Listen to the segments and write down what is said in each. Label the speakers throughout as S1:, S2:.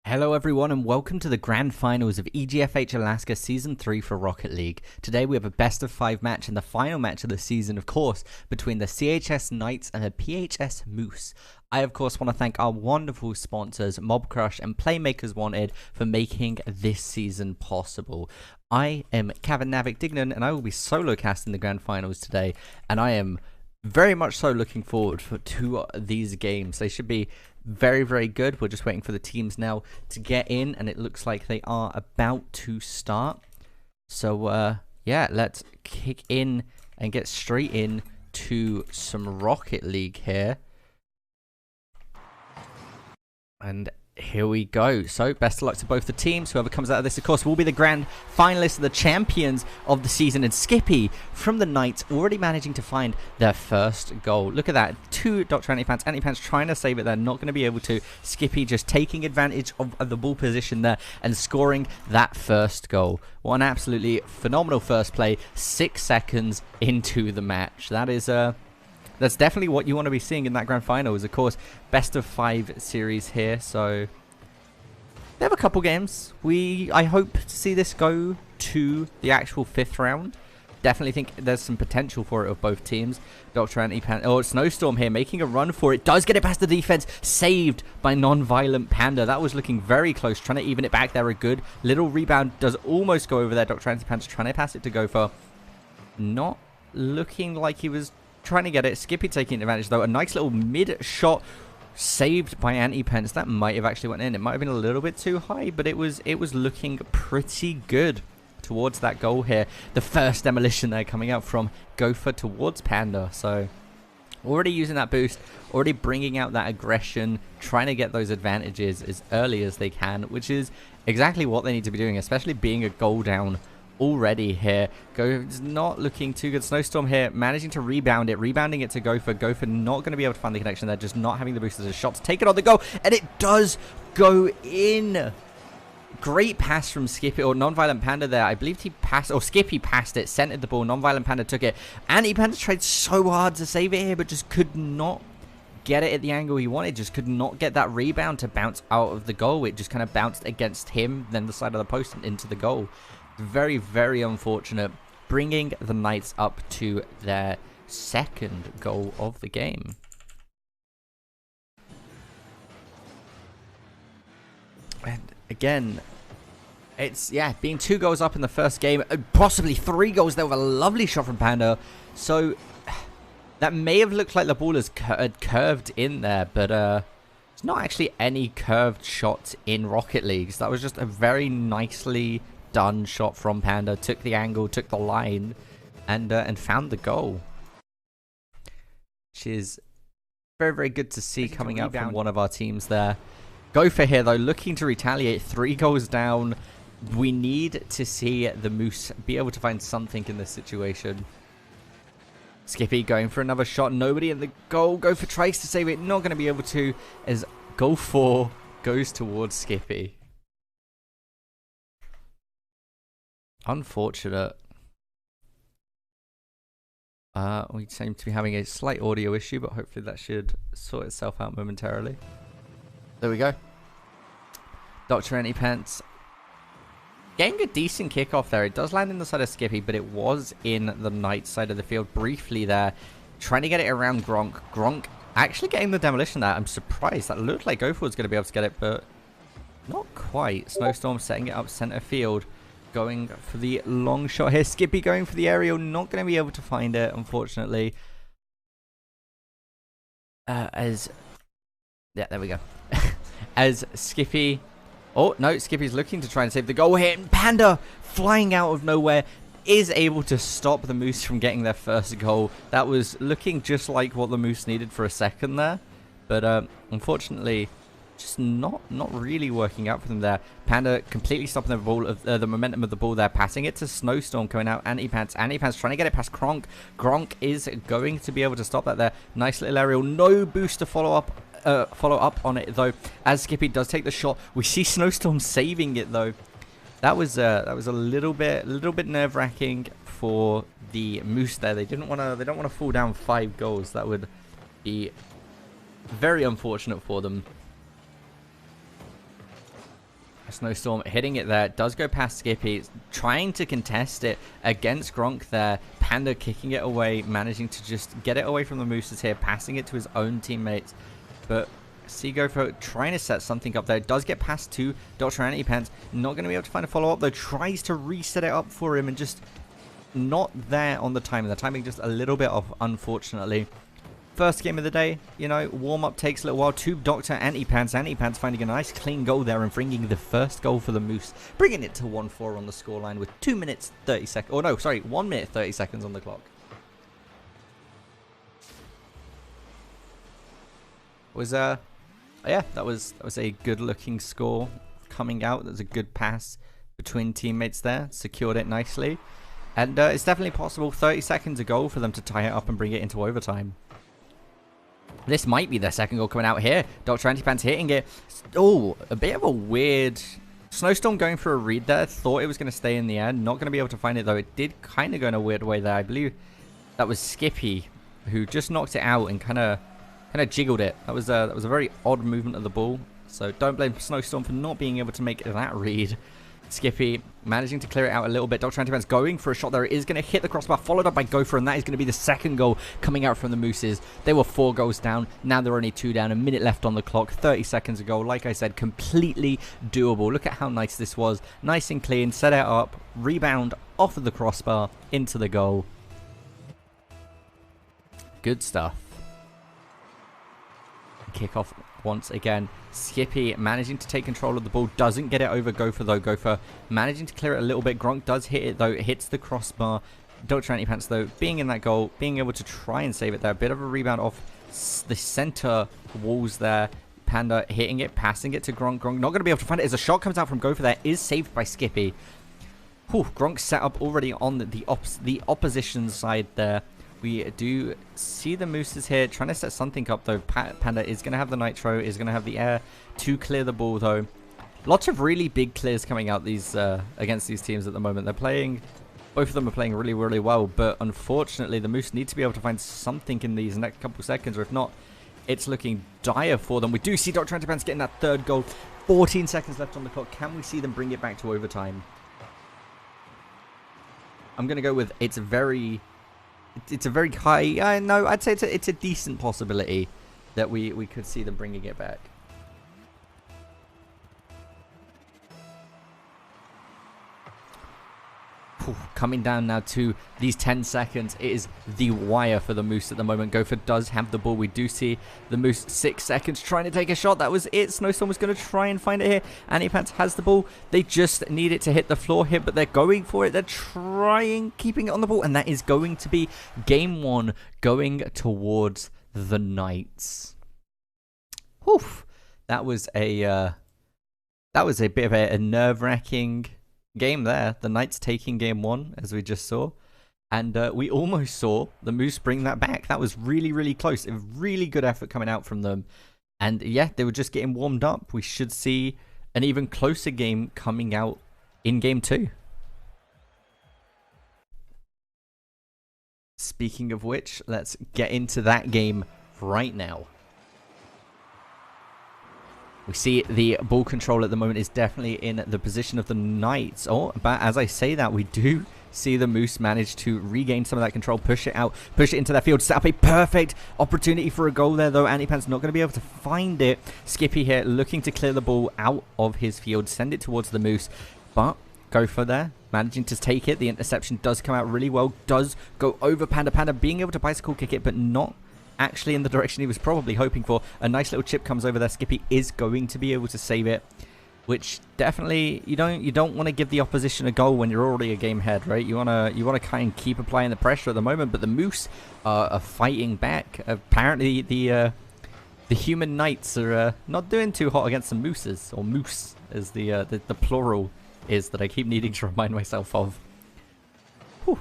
S1: Hello everyone and welcome to the grand finals of EGFH Alaska Season 3 for Rocket League. Today we have a best of 5 match and the final match of the season, of course, between the CHS Knights and the PHS Moose. I of course want to thank our wonderful sponsors Mob Crush and Playmakers Wanted for making this season possible. I am Kevin Navik Dignan and I will be solo casting the grand finals today, and I am very much so looking forward to these games. They should be very, very good. We're just waiting for the teams now to get in, and it looks like they are about to start. So, yeah, let's kick in and get straight in to some Rocket League here. And here we go. So, best of luck to both the teams. Whoever comes out of this, of course, will be the grand finalists and the champions of the season. And Skippy from the Knights already managing to find their first goal. Look at that. Two Dr. Antipants. Antipants trying to save it. They're not going to be able to. Skippy just taking advantage of the ball position there and scoring that first goal. What an absolutely phenomenal first play. 6 seconds into the match. That is that's definitely what you want to be seeing in that grand final. Is of course best of 5 series here. So they have a couple games. I hope to see this go to the actual 5th round. Definitely think there's some potential for it of both teams. Dr. Antipan, oh, Snowstorm here making a run for it. Does get it past the defense. Saved by Non-Violent Panda. That was looking very close. Trying to even it back there. A good little rebound. Does almost go over there. Dr. Antipants trying to pass it to Gopher. Not looking like he was trying to get it. Skippy taking advantage though. A nice little mid shot saved by Antipants. That might have actually went in. It might have been a little bit too high, but it was looking pretty good towards that goal here. The first demolition there coming out from Gopher towards Panda. So already using that boost, already bringing out that aggression, trying to get those advantages as early as they can, which is exactly what they need to be doing, especially being a goal down already here. Gopher's not looking too good. Snowstorm here managing to rebound it, rebounding it to Gopher. Gopher not going to be able to find the connection there, just not having the boost as a shot to take it on the goal, and it does go in. Great pass from Skippy, or Non-Violent Panda there. I believe he passed, or Skippy passed it, centered the ball. Non-Violent Panda took it. Antipants tried so hard to save it here, but just could not get it at the angle he wanted. Just could not get that rebound to bounce out of the goal. It just kind of bounced against him, then the side of the post and into the goal. Very, very unfortunate, bringing the Knights up to their 2nd goal of the game. And again, it's, yeah, being 2 goals up in the first game, possibly 3 goals there with a lovely shot from Panda. So that may have looked like the ball had curved in there, but it's not actually any curved shots in Rocket League. So that was just a very nicely done shot from Panda. Took the angle, took the line, and found the goal, which is very, very good to see coming out from one of our teams there. Gopher here though, looking to retaliate. 3 goals down. We need to see the Moose be able to find something in this situation. Skippy going for another shot. Nobody in the goal. Gopher tries to save it. Not going to be able to, as goal 4 goes towards Skippy. Unfortunate. We seem to be having a slight audio issue, but hopefully that should sort itself out momentarily. There we go. Dr. Antipants getting a decent kickoff there. It does land in the side of Skippy, but it was in the Knight side of the field briefly there. Trying to get it around Gronk. Gronk actually getting the demolition there. I'm surprised. That looked like Gopher was going to be able to get it, but not quite. Snowstorm setting it up center field. Going for the long shot here. Skippy going for the aerial. Not going to be able to find it, unfortunately. Yeah, there we go. As Skippy... Oh, no, Skippy's looking to try and save the goal here. And Panda, flying out of nowhere, is able to stop the Moose from getting their first goal. That was looking just like what the Moose needed for a second there. But unfortunately, just not really working out for them there. Panda completely stopping the ball, the momentum of the ball there. Passing it to Snowstorm coming out. Antipants trying to get it past Gronk. Gronk is going to be able to stop that there. Nice little aerial. No boost to follow up on it though, as Skippy does take the shot. We see Snowstorm saving it though. That was a little bit nerve-wracking for the Moose there. They don't want to fall down 5 goals. That would be very unfortunate for them. Snowstorm hitting it there. Does go past Skippy. Trying to contest it against Gronk there. Panda kicking it away. Managing to just get it away from the Mooses here. Passing it to his own teammates. But Gopher trying to set something up there. Does get past to Dr. Antipants. Not going to be able to find a follow-up though. Tries to reset it up for him and just not there on the timing. The timing just a little bit off, unfortunately. First game of the day, you know, warm-up takes a little while. To Dr. Antipants. Antipants finding a nice clean goal there and bringing the first goal for the Moose. Bringing it to 1-4 on the scoreline with 2 minutes 30 seconds. Oh no, sorry, 1 minute 30 seconds on the clock. Yeah, that was a good-looking score coming out. There's a good pass between teammates there. Secured it nicely. And it's definitely possible 30 seconds a goal for them to tie it up and bring it into overtime. This might be their second goal coming out here. Dr. Antipants hitting it. Oh, a bit of a weird... Snowstorm going for a read there. Thought it was going to stay in the air. Not going to be able to find it, though. It did kind of go in a weird way there. I believe that was Skippy who just knocked it out and kind of jiggled it. That was a very odd movement of the ball. So don't blame Snowstorm for not being able to make that read. Skippy managing to clear it out a little bit. Dr. Antipants going for a shot there. It is going to hit the crossbar, followed up by Gopher, and that is going to be the second goal coming out from the Mooses. They were 4 goals down. Now they're only 2 down. A minute left on the clock. 30 seconds ago. Like I said, completely doable. Look at how nice this was. Nice and clean. Set it up. Rebound off of the crossbar into the goal. Good stuff. Kickoff once again. Skippy managing to take control of the ball. Doesn't get it over Gopher though. Gopher managing to clear it a little bit. Gronk does hit it though. It hits the crossbar. Dr. Antipants though being in that goal. Being able to try and save it there. A bit of a rebound off the center walls there. Panda hitting it. Passing it to Gronk. Gronk not going to be able to find it as a shot comes out from Gopher there. Is saved by Skippy. Whew, Gronk set up already on the opposition side there. We do see the Mooses here trying to set something up though. Panda is going to have the Nitro, is going to have the air to clear the ball though. Lots of really big clears coming out these against these teams at the moment. They're playing, both of them are playing really, really well, but unfortunately the Moose need to be able to find something in these next couple seconds, or if not, it's looking dire for them. We do see Dr. Antipants getting that third goal. 14 seconds left on the clock. Can we see them bring it back to overtime? I'm going to go with it's a very high, no, I'd say it's a decent possibility that we could see them bringing it back. Coming down now to these 10 seconds. It is the wire for the Moose at the moment. Gopher does have the ball. We do see the Moose 6 seconds trying to take a shot. That was it. Snowstorm was going to try and find it here. Antipants has the ball. They just need it to hit the floor hit, but they're going for it. They're trying, keeping it on the ball, and that is going to be game 1 going towards the Knights. Whew. That was a bit of a nerve-wracking game there. The Knights taking game 1 as we just saw, and we almost saw the Moose bring that back. That was really, really close. A really good effort coming out from them, and yeah, they were just getting warmed up. We should see an even closer game coming out in game 2. Speaking of which, let's get into that game right now. We see the ball control at the moment is definitely in the position of the Knights. Oh, but as I say that, we do see the Moose manage to regain some of that control, push it out, push it into their field, set up a perfect opportunity for a goal there, though. Antipants not going to be able to find it. Skippy here looking to clear the ball out of his field, send it towards the Moose, but Gopher there managing to take it. The interception does come out really well, does go over Panda. Panda being able to bicycle kick it, but not actually in the direction he was probably hoping for. A nice little chip comes over there. Skippy is going to be able to save it, which definitely you don't want to give the opposition a goal when you're already a game ahead, right? You want to kind of keep applying the pressure at the moment, but the Moose are fighting back. Apparently the human Knights are not doing too hot against the Mooses, or Moose as the plural is that I keep needing to remind myself of. Whew.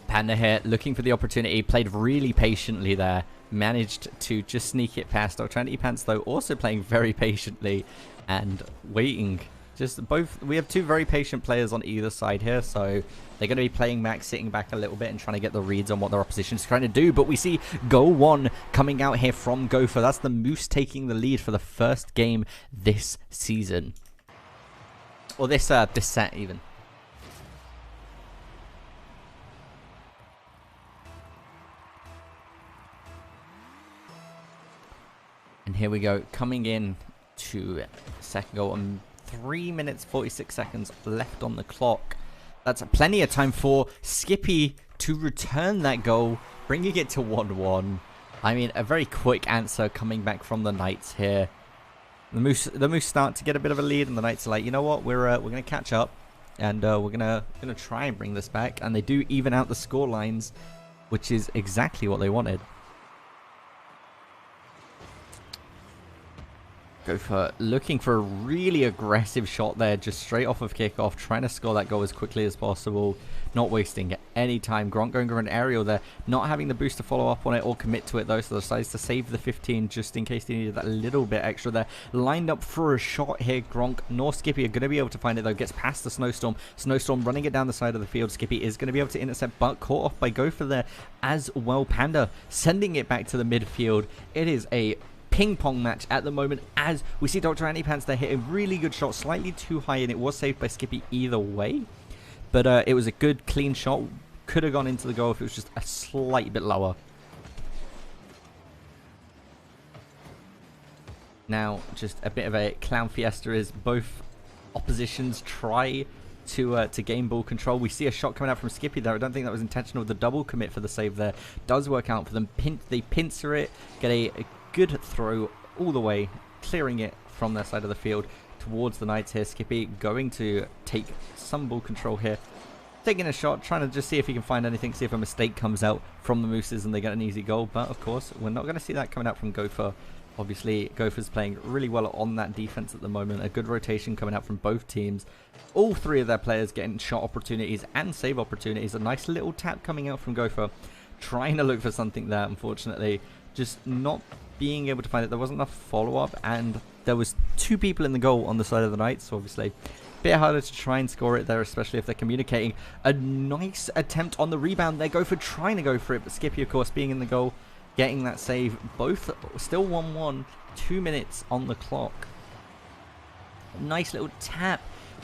S1: Panda here looking for the opportunity, played really patiently there, managed to just sneak it past. Dr. Antipants though also playing very patiently and waiting. Just both, we have two very patient players on either side here, so they're going to be playing back, sitting back a little bit and trying to get the reads on what their opposition is trying to do. But we see goal 1 coming out here from Gopher. That's the Moose taking the lead for the first game this season. Or this set even. And here we go, coming in to second goal on 3 minutes 46 seconds left on the clock. That's plenty of time for Skippy to return that goal, bringing it to 1-1. I mean, a very quick answer coming back from the Knights here. The Moose start to get a bit of a lead, and the Knights are like, you know what, we're gonna catch up, and we're gonna try and bring this back. And they do even out the score lines, which is exactly what they wanted. Go for looking for a really aggressive shot there, just straight off of kickoff, trying to score that goal as quickly as possible, not wasting any time. Gronk going for an aerial there, not having the boost to follow up on it or commit to it though, so decides to save the 15 just in case they needed that little bit extra there. Lined up for a shot here, Gronk nor Skippy are going to be able to find it though, gets past the Snowstorm. Snowstorm running it down the side of the field. Skippy is going to be able to intercept, but caught off by Gopher there as well. Panda sending it back to the midfield. It is a ping pong match at the moment as we see Dr. Antipants there hit a really good shot, slightly too high, and it was saved by Skippy either way. But it was a good clean shot. Could have gone into the goal if it was just a slight bit lower. Now just a bit of a clown fiesta as both oppositions try to gain ball control. We see a shot coming out from Skippy there. I don't think that was intentional. The double commit for the save there does work out for them. They pincer it, get a good throw all the way, clearing it from their side of the field towards the Knights here. Skippy going to take some ball control here, taking a shot, trying to just see if he can find anything, see if a mistake comes out from the Mooses and they get an easy goal. But of course, we're not going to see that coming out from Gopher. Obviously, Gopher's playing really well on that defense at the moment. A good rotation coming out from both teams. All three of their players getting shot opportunities and save opportunities. A nice little tap coming out from Gopher, trying to look for something there. Unfortunately, just not being able to find it. There wasn't enough follow-up, and there was two people in the goal on the side of the Knights, so obviously a bit harder to try and score it there, especially if they're communicating. A nice attempt on the rebound there. Gopher trying to go for it, but Skippy, of course, being in the goal, getting that save. Both still 1-1, 2 minutes on the clock. Nice little tap.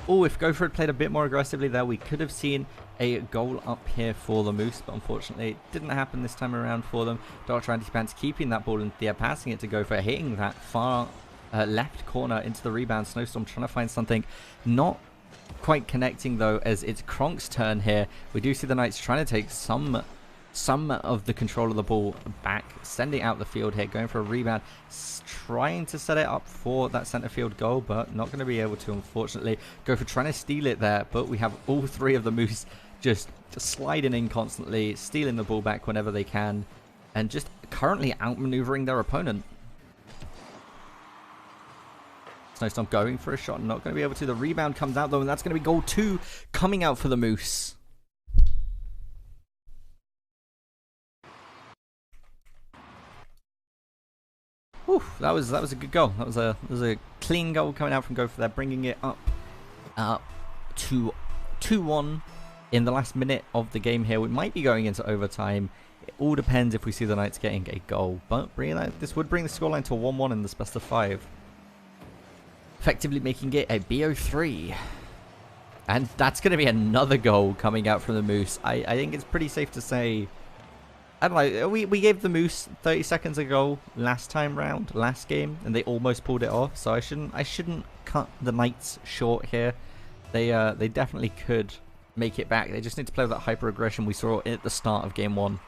S1: Oh, if Gopher had played a bit more aggressively there, we could have seen a goal up here for the Moose, but unfortunately it didn't happen this time around for them. Dr. Antipants keeping that ball in there, passing it to Gopher, hitting that far left corner into the rebound. Snowstorm trying to find something, not quite connecting though, as it's Kronk's turn here. We do see the Knights trying to take some of the control of the ball back, sending out the field here, going for a rebound, trying to set it up for that center field goal, but not going to be able to, unfortunately. Gopher trying to steal it there, but we have all three of the Moose just sliding in constantly, stealing the ball back whenever they can, and just currently outmaneuvering their opponent. Snowstorm going for a shot, not going to be able to. The rebound comes out though, and that's going to be goal 2 coming out for the Moose. Whew, that was a good goal. That was a clean goal coming out from Gopher there, bringing it up to 2-1 in the last minute of the game here. We might be going into overtime. It all depends if we see the Knights getting a goal, but really, this would bring the scoreline to 1-1 in this best of 5, effectively making it a BO3. And that's going to be another goal coming out from the Moose. I think it's pretty safe to say, I don't know, we gave the Moose 30 seconds ago last game, and they almost pulled it off. So I shouldn't cut the Knights short here. They definitely could make it back. They just need to play with that hyper aggression we saw at the start of game 1.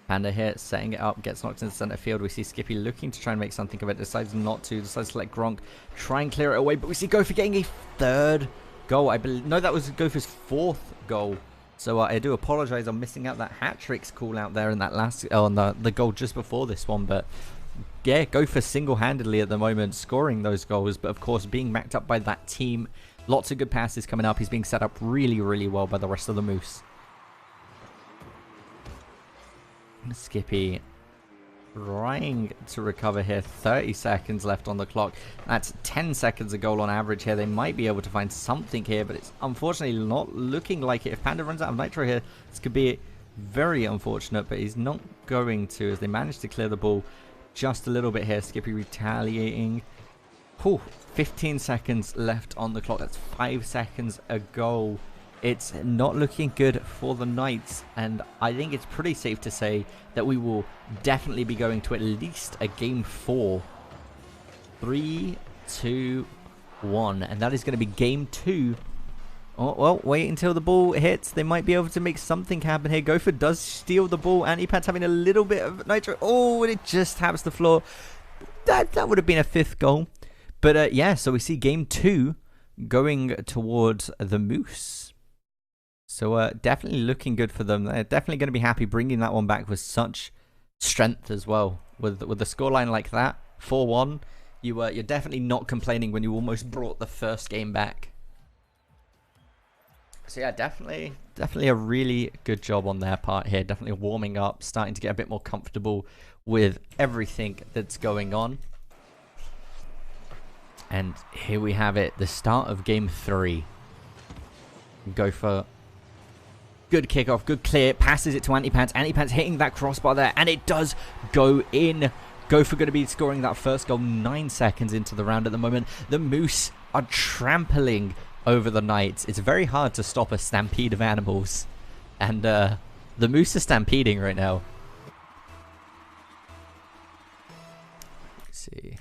S1: Panda here setting it up, gets knocked into center field. We see Skippy looking to try and make something of it, decides not to, decides to let Gronk try and clear it away, but we see Gopher getting a third goal. I believe, no, that was Gopher's 4th goal. So I do apologize on missing out that hat-tricks call out there in that last, on the goal just before this one. But yeah, Gopher single-handedly at the moment scoring those goals, but of course being backed up by that team. Lots of good passes coming up. He's being set up really, really well by the rest of the Moose. Skippy trying to recover here. 30 seconds left on the clock. That's 10 seconds a goal on average here. They might be able to find something here, but it's unfortunately not looking like it. If Panda runs out of nitro here, this could be very unfortunate, but he's not going to, as they manage to clear the ball just a little bit here. Skippy retaliating. Whew, 15 seconds left on the clock. That's 5 seconds ago. It's not looking good for the Knights, and I think it's pretty safe to say that we will definitely be going to at least a game 4. 3, 2, 1, and that is going to be game 2. Oh, well, wait until the ball hits. They might be able to make something happen here. Gopher does steal the ball. Antipan's having a little bit of nitro. Oh, and it just taps the floor. That would have been a 5th goal. But yeah, so we see game 2 going towards the Moose. So definitely looking good for them. They're definitely going to be happy bringing that one back with such strength as well. With the scoreline like that, 4-1, you're definitely not complaining when you almost brought the first game back. So yeah, definitely a really good job on their part here. Definitely warming up, starting to get a bit more comfortable with everything that's going on. And here we have it, the start of game 3. Go for good kickoff, good clear, passes it to Antipants. Antipants hitting that crossbar there, and it does go in. Gopher going to be scoring that first goal 9 seconds into the round at the moment. The Moose are trampling over the Knights. It's very hard to stop a stampede of animals, and the Moose are stampeding right now. Let's see.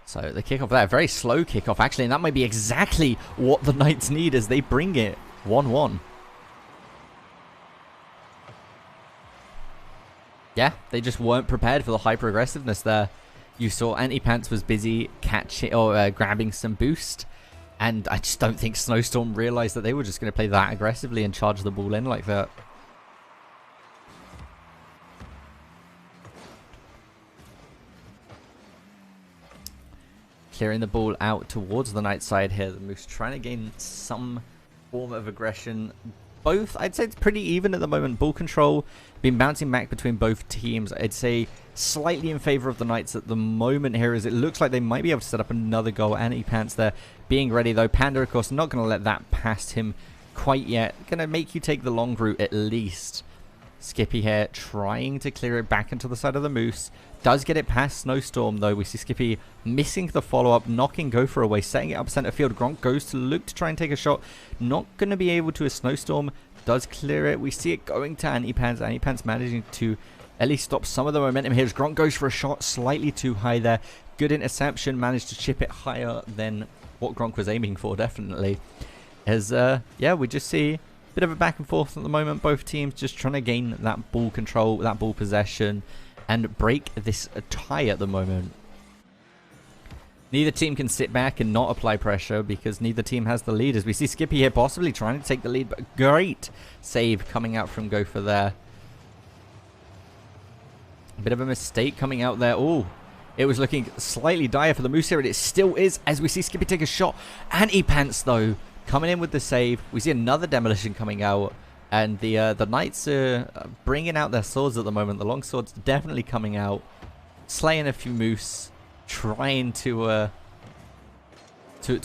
S1: So the kickoff there, very slow kickoff actually, and that might be exactly what the Knights need as they bring it 1-1. Yeah, they just weren't prepared for the hyper aggressiveness there. You saw Antipants was busy catching or grabbing some boost, and I just don't think Snowstorm realized that they were just going to play that aggressively and charge the ball in like that. Clearing the ball out towards the Knight side here. The Moose trying to gain some form of aggression. Both, I'd say it's pretty even at the moment. Ball control been bouncing back between both teams. I'd say slightly in favor of the Knights at the moment here, as it looks like they might be able to set up another goal. Antipants there being ready though. Panda, of course, not going to let that past him quite yet. Going to make you take the long route at least. Skippy here trying to clear it back into the side of the Moose. Does get it past Snowstorm though. We see Skippy missing the follow-up, knocking Gopher away, setting it up center field. Gronk goes to look to try and take a shot. Not going to be able to as Snowstorm does clear it. We see it going to Antipants. Antipants managing to at least stop some of the momentum here as Gronk goes for a shot slightly too high there. Good interception, managed to chip it higher than what Gronk was aiming for, definitely. As, yeah, we just see bit of a back and forth at the moment. Both teams just trying to gain that ball control, that ball possession, and break this tie at the moment. Neither team can sit back and not apply pressure because neither team has the lead. As we see Skippy here possibly trying to take the lead, but great save coming out from Gopher there. A bit of a mistake coming out there. Oh, it was looking slightly dire for the Moose here, and it still is as we see Skippy take a shot. Antipants though coming in with the save. We see another demolition coming out, and the Knights are bringing out their swords at the moment. The long swords definitely coming out, slaying a few Moose, trying to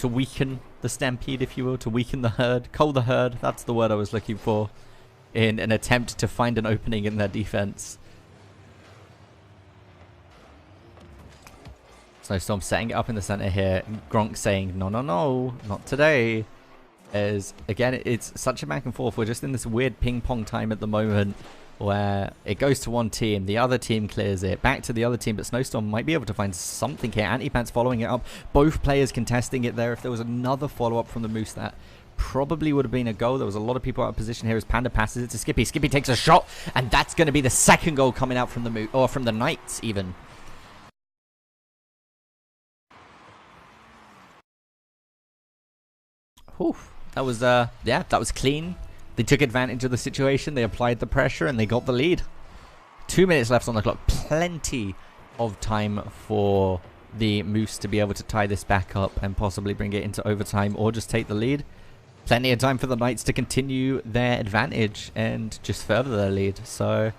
S1: weaken the stampede, if you will, to weaken the herd, cull the herd. That's the word I was looking for, in an attempt to find an opening in their defense. Snowstorm setting it up in the center here. Gronk saying, no, no, no, not today. As, again, it's such a back and forth. We're just in this weird ping-pong time at the moment where it goes to one team, the other team clears it, back to the other team, but Snowstorm might be able to find something here. Antipants following it up. Both players contesting it there. If there was another follow-up from the Moose, that probably would have been a goal. There was a lot of people out of position here as Panda passes it to Skippy. Skippy takes a shot, and that's going to be the second goal coming out from the Moose, or from the Knights even. Whew. That was, yeah, that was clean. They took advantage of the situation. They applied the pressure, and they got the lead. 2 minutes left on the clock. Plenty of time for the Moose to be able to tie this back up and possibly bring it into overtime or just take the lead. Plenty of time for the Knights to continue their advantage and just further their lead. So,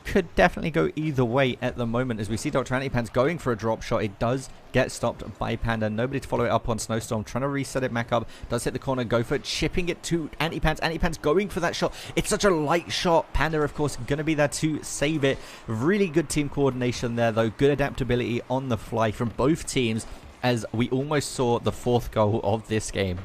S1: could definitely go either way at the moment, as we see Dr. Antipants going for a drop shot. It does get stopped by Panda. Nobody to follow it up on Snowstorm. Trying to reset it back up. Does hit the corner. Go for it. Chipping it to Antipants. Antipants going for that shot. It's such a light shot. Panda, of course, going to be there to save it. Really good team coordination there, though. Good adaptability on the fly from both teams, as we almost saw the 4th goal of this game.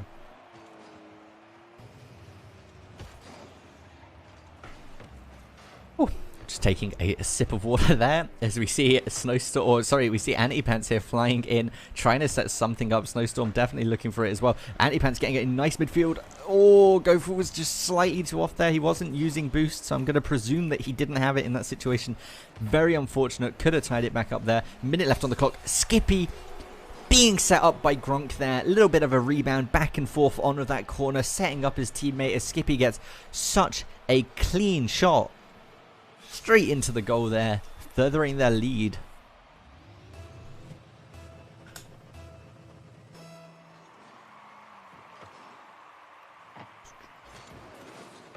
S1: Ooh. Just taking a sip of water there, as we see Snowstorm, or sorry, we see Antipants here flying in, trying to set something up. Snowstorm definitely looking for it as well. Antipants getting it in nice midfield. Oh, Gopher was just slightly too off there. He wasn't using boost, so I'm going to presume that he didn't have it in that situation. Very unfortunate. Could have tied it back up there. Minute left on the clock. Skippy being set up by Gronk there. A little bit of a rebound back and forth onto that corner, setting up his teammate as Skippy gets such a clean shot straight into the goal there, furthering their lead.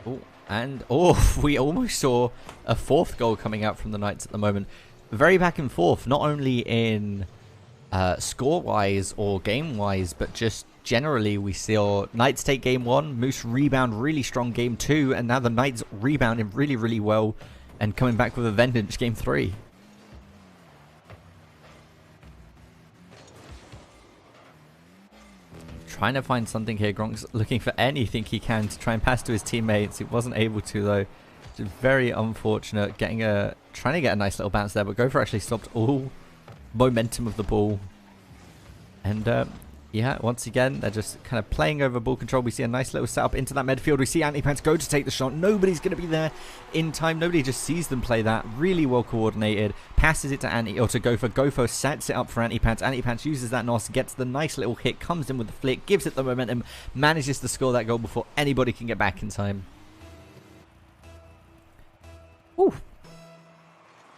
S1: Oh, and we almost saw a 4th goal coming out from the Knights at the moment. Very back and forth, not only in score-wise or game-wise, but just generally. We saw Knights take game 1, Moose rebound really strong game 2, and now the Knights rebounding really, really well and coming back with a vengeance game 3. Trying to find something here. Gronk's looking for anything he can to try and pass to his teammates. He wasn't able to, though. Just very unfortunate. Trying to get a nice little bounce there, but Gopher actually stopped all momentum of the ball. And yeah, once again, they're just kind of playing over ball control. We see a nice little setup into that midfield. We see Antipants go to take the shot. Nobody's going to be there in time. Nobody just sees them play that. Really well coordinated. Passes it to Gopher. Gopher sets it up for Antipants. Antipants uses that NOS, gets the nice little hit, comes in with the flick, gives it the momentum, manages to score that goal before anybody can get back in time. Ooh.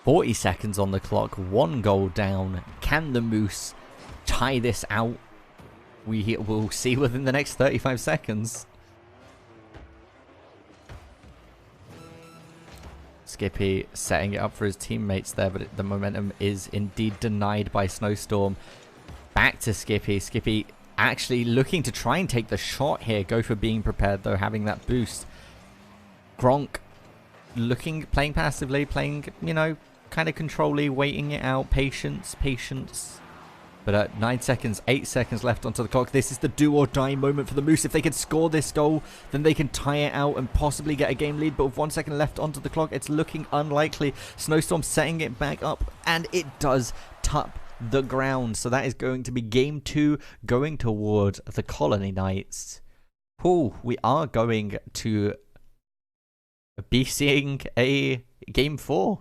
S1: 40 seconds on the clock. 1 goal down. Can the Moose tie this out? We will see within the next 35 seconds. Skippy setting it up for his teammates there, but the momentum is indeed denied by Snowstorm. Back to Skippy. Skippy actually looking to try and take the shot here. Go for being prepared, though, having that boost. Gronk playing passively, playing, you know, kind of controlly, waiting it out. Patience. But at 9 seconds, 8 seconds left onto the clock. This is the do or die moment for the Moose. If they can score this goal, then they can tie it out and possibly get a game lead. But with 1 second left onto the clock, it's looking unlikely. Snowstorm setting it back up, and it does top the ground. So that is going to be game 2 going towards the Colony Knights. Ooh, we are going to be seeing a game 4.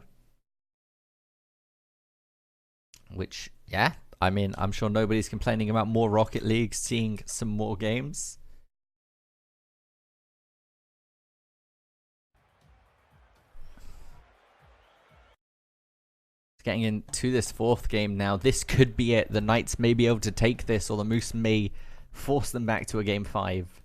S1: Which, yeah, I mean, I'm sure nobody's complaining about more Rocket League, seeing some more games. Getting into this 4th game now. This could be it. The Knights may be able to take this, or the Moose may force them back to a game 5.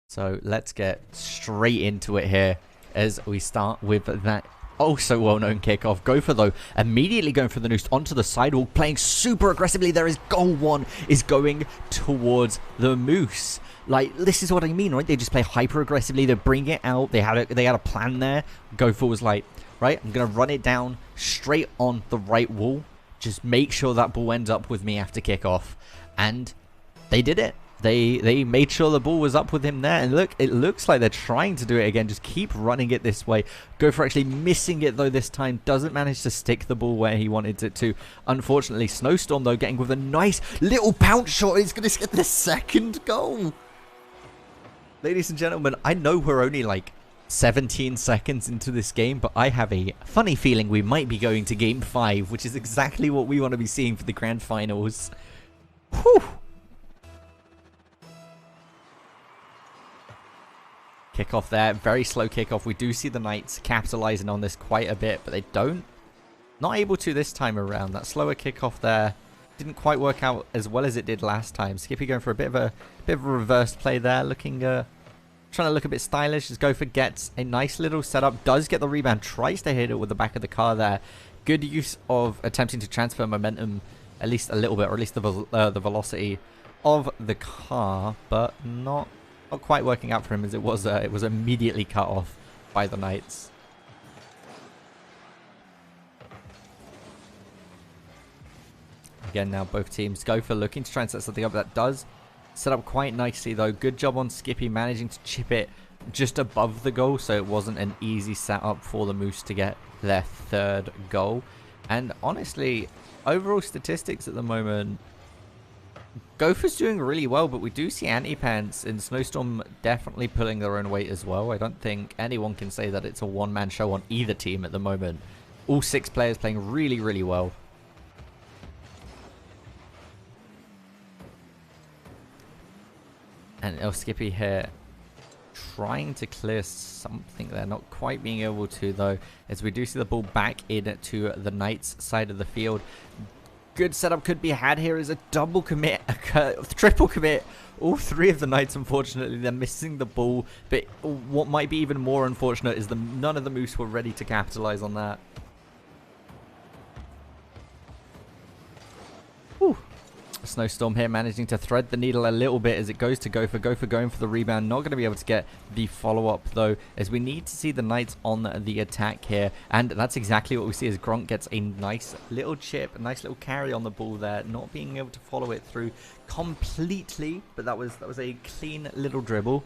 S1: So let's get straight into it here as we start with that also well-known kickoff. Gopher, though, immediately going for the noose onto the sidewalk, playing super aggressively. There is goal 1 is going towards the Moose. Like, this is what I mean, right? They just play hyper aggressively. They bring it out. They had a plan there. Gopher was like, right, I'm gonna run it down straight on the right wall. Just make sure that ball ends up with me after kickoff, and they did it. They made sure the ball was up with him there, and look, it looks like they're trying to do it again. Just keep running it this way. Gopher actually missing it, though, this time. Doesn't manage to stick the ball where he wanted it to. Unfortunately, Snowstorm, though, getting with a nice little bounce shot. He's going to get the 2nd goal. Ladies and gentlemen, I know we're only like 17 seconds into this game, but I have a funny feeling we might be going to game 5, which is exactly what we want to be seeing for the grand finals. Whew. Kickoff there, very slow kickoff. We do see the Knights capitalizing on this quite a bit, but they not able to this time around. That slower kickoff there didn't quite work out as well as it did last time. Skippy going for a bit of a reverse play there, looking trying to look a bit stylish as Gopher gets a nice little setup, does get the rebound, tries to hit it with the back of the car there. Good use of attempting to transfer momentum at least a little bit, or at least the velocity of the car, but not quite working out for him, as it was immediately cut off by the Knights. Again, now both teams go for looking to try and set something up. That does set up quite nicely, though. Good job on Skippy managing to chip it just above the goal, so it wasn't an easy setup for the Moose to get their third goal. And honestly, overall statistics at the moment, Gopher's doing really well, but we do see Anti-Pants and Snowstorm definitely pulling their own weight as well. I don't think anyone can say that it's a one-man show on either team at the moment. All 6 players playing really, really well. And El Skippy here trying to clear something there, not quite being able to, though, as we do see the ball back into the Knights side of the field. Good setup could be had here as a double commit, a triple commit. All 3 of the Knights, unfortunately, they're missing the ball. But what might be even more unfortunate is none of the Moose were ready to capitalize on that. Whew. Snowstorm here managing to thread the needle a little bit as it goes to Gopher. Gopher going for the rebound. Not going to be able to get the follow-up, though, as we need to see the Knights on the attack here. And that's exactly what we see as Gronk gets a nice little chip, a nice little carry on the ball there. Not being able to follow it through completely, but that was a clean little dribble.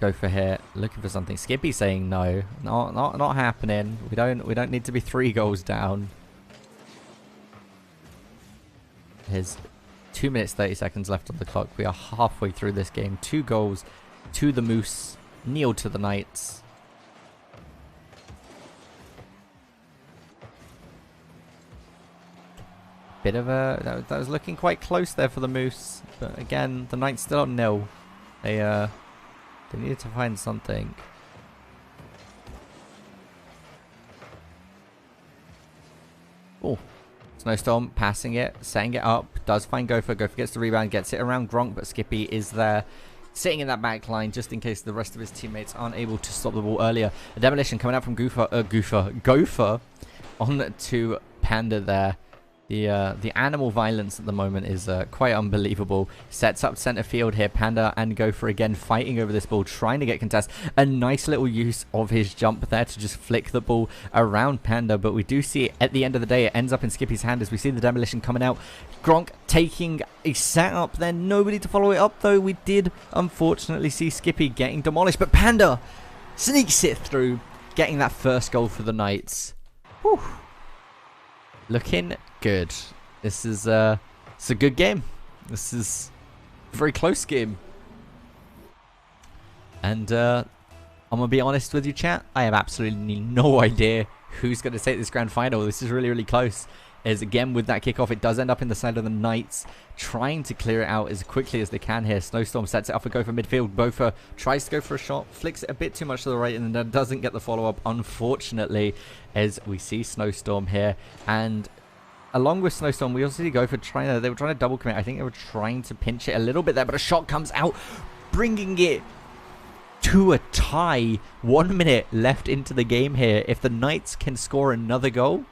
S1: Gopher here looking for something. Skippy saying no. Not happening. We don't need to be 3 goals down. There's 2 minutes 30 seconds left on the clock. We are halfway through this game. 2 goals to the Moose, 0 to the Knights. Bit of a that was looking quite close there for the Moose, but again the Knights still on 0. They needed to find something. Oh. Snowstorm passing it, setting it up, does find Gopher. Gopher gets the rebound, gets it around Gronk, but Skippy is there, sitting in that back line just in case the rest of his teammates aren't able to stop the ball earlier. A demolition coming out from Gopher on to Panda there. The animal violence at the moment is quite unbelievable. Sets up center field here. Panda and Gopher again fighting over this ball, trying to get contest. A nice little use of his jump there to just flick the ball around Panda. But we do see at the end of the day, it ends up in Skippy's hand as we see the demolition coming out. Gronk taking a setup there. Nobody to follow it up, though. We did unfortunately see Skippy getting demolished. But Panda sneaks it through, getting that first goal for the Knights. Whew. Looking good. This is it's a good game. This is a very close game. And I'm gonna be honest with you, chat, I have absolutely no idea who's gonna take this grand final. This is really, really close. As again with that kickoff, it does end up in the side of the Knights, trying to clear it out as quickly as they can here. Snowstorm sets it up for Gopher midfield. Gopher tries to go for a shot, flicks it a bit too much to the right, and then doesn't get the follow-up, unfortunately, as we see Snowstorm here. And along with Snowstorm, we also see Gopher they were trying to double commit. I think they were trying to pinch it a little bit there, but a shot comes out, bringing it to a tie. 1 minute left into the game here. If the Knights can score another goal,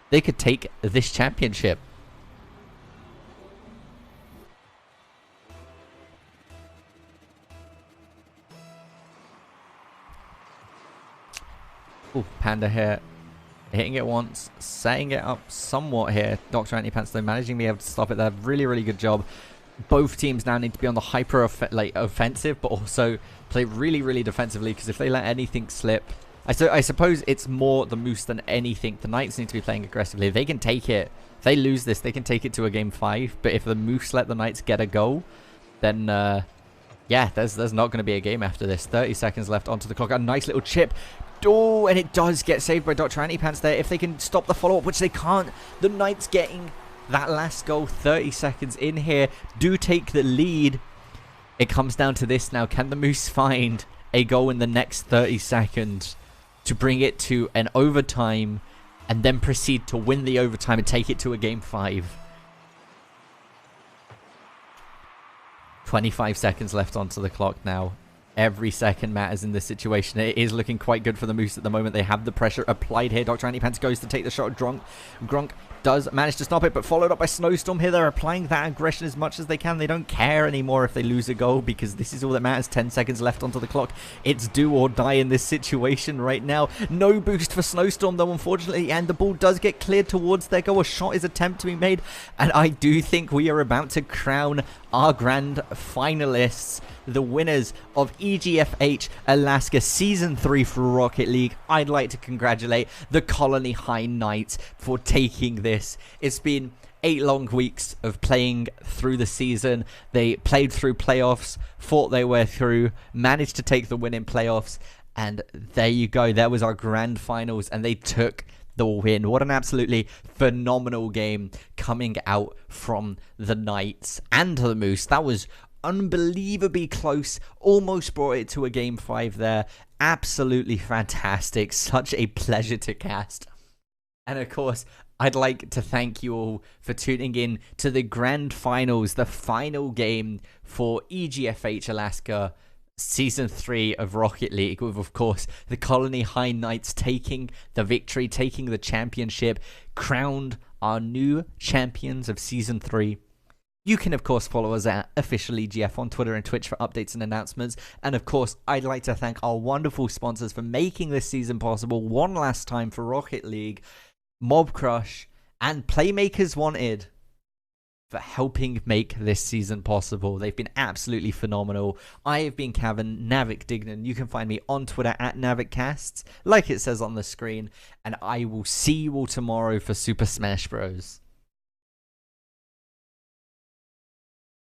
S1: they could take this championship. Oh, Panda here. Hitting it once, setting it up somewhat here. Dr. Anti-Pants, though, managing to be able to stop it there. Really, really good job. Both teams now need to be on the hyper offensive, but also play really, really defensively, because if they let anything slip, I suppose it's more the Moose than anything. The Knights need to be playing aggressively. If they can take it, if they lose this, they can take it to a game 5. But if the Moose let the Knights get a goal, then yeah, there's not going to be a game after this. 30 seconds left onto the clock. A nice little chip. Oh, and it does get saved by Dr. Anti-Pants there. If they can stop the follow-up, which they can't, the Knights getting that last goal 30 seconds in here do take the lead. It comes down to this now. Can the Moose find a goal in the next 30 seconds to bring it to an overtime and then proceed to win the overtime and take it to a game 5? 25 seconds left onto the clock now. Every second matters in this situation. It is looking quite good for the Moose at the moment. They have the pressure applied here. Dr. Anti-Pants goes to take the shot. Grunk does manage to stop it, but followed up by Snowstorm here. They're applying that aggression as much as they can. They don't care anymore if they lose a goal because this is all that matters. 10 seconds left onto the clock. It's do or die in this situation right now. No boost for Snowstorm though, unfortunately, and the ball does get cleared towards their goal. A shot is attempted to be made, and I do think we are about to crown our grand finalists, the winners of EGFH Alaska Season 3 for Rocket League. I'd like to congratulate the Colony High Knights for taking this. It's been 8 long weeks of playing through the season. They played through playoffs, fought their way through, managed to take the win in playoffs, and there you go. That was our grand finals, and they took the win. What an absolutely phenomenal game coming out from the Knights and the Moose. That was unbelievably close. Almost brought it to a game 5 there. Absolutely fantastic. Such a pleasure to cast. And of course, I'd like to thank you all for tuning in to the grand finals, the final game for EGFH Alaska Season 3 of Rocket League, with, of course, the Colony High Knights taking the victory, taking the championship, crowned our new champions of Season 3. You can, of course, follow us at Official EGF on Twitter and Twitch for updates and announcements. And, of course, I'd like to thank our wonderful sponsors for making this season possible one last time for Rocket League, Mob Crush, and Playmakers Wanted, for helping make this season possible. They've been absolutely phenomenal. I have been Kevin Navik Dignan. You can find me on Twitter at NavikCasts, like it says on the screen, and I will see you all tomorrow for Super Smash Bros.